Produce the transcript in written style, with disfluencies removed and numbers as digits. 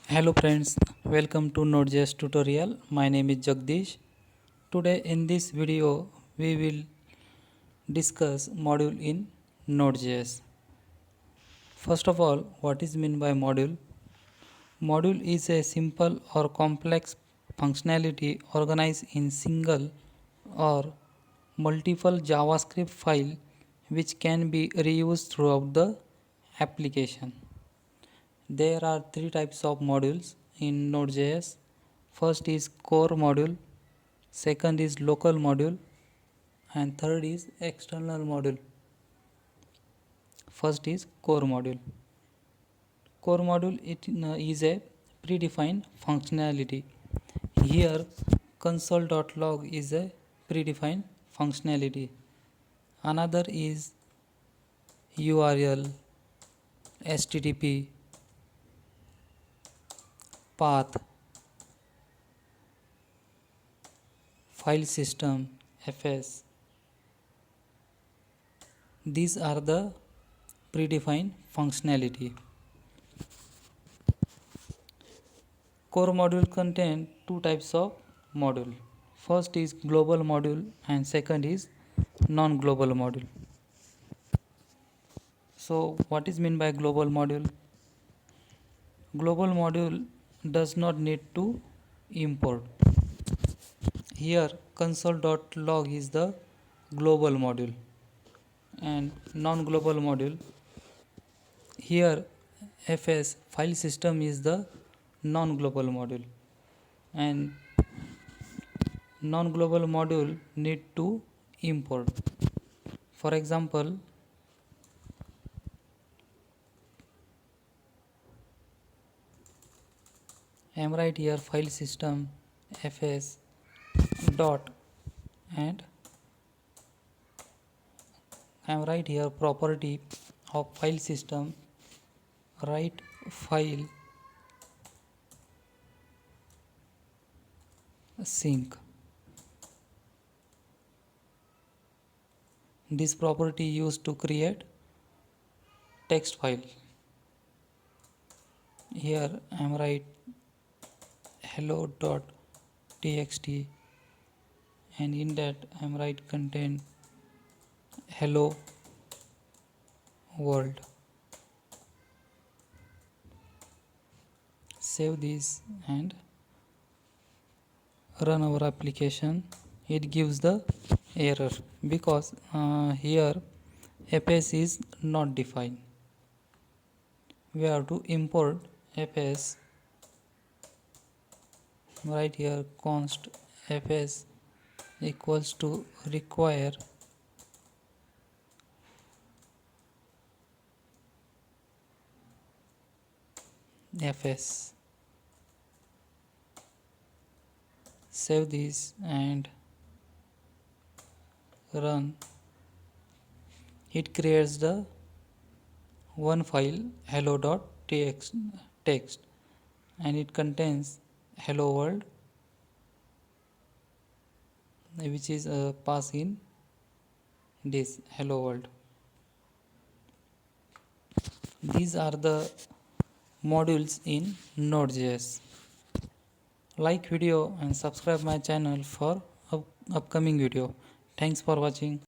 Hello friends, welcome to Node.js tutorial. My name is Jagdish. Today in this video we will discuss module in Node.js. First of all, what is meant by module? Module is a simple or complex functionality organized in single or multiple JavaScript file which can be reused throughout the application. There are three types of modules in Node.js. First is core module, second is local module, and third is external module. First is core module. Core module is a predefined functionality. Here console.log is a predefined functionality. Another is URL, HTTP, path, file system, FS. These are the predefined functionality. Core module contain two types of module. First is global module and second is non-global module. So what is meant by global module? Global module does not need to import. Here console.log is the global module and non-global module. Here FS file system is the non-global module and non-global module need to import. For example, I am right here file system fs dot and I am right here property of file system write file sync. This property used to create text file. Here I am write hello.txt and in that I am write contain hello world. Save this and run our application. It gives the error because here fs is not defined. We have to import fs. Right here const fs equals to require fs. Save this and run. It creates the one file hello.txt and it contains hello world which is pass in this hello world. These are the modules in Node.js. Like video and subscribe my channel for upcoming video. Thanks for watching.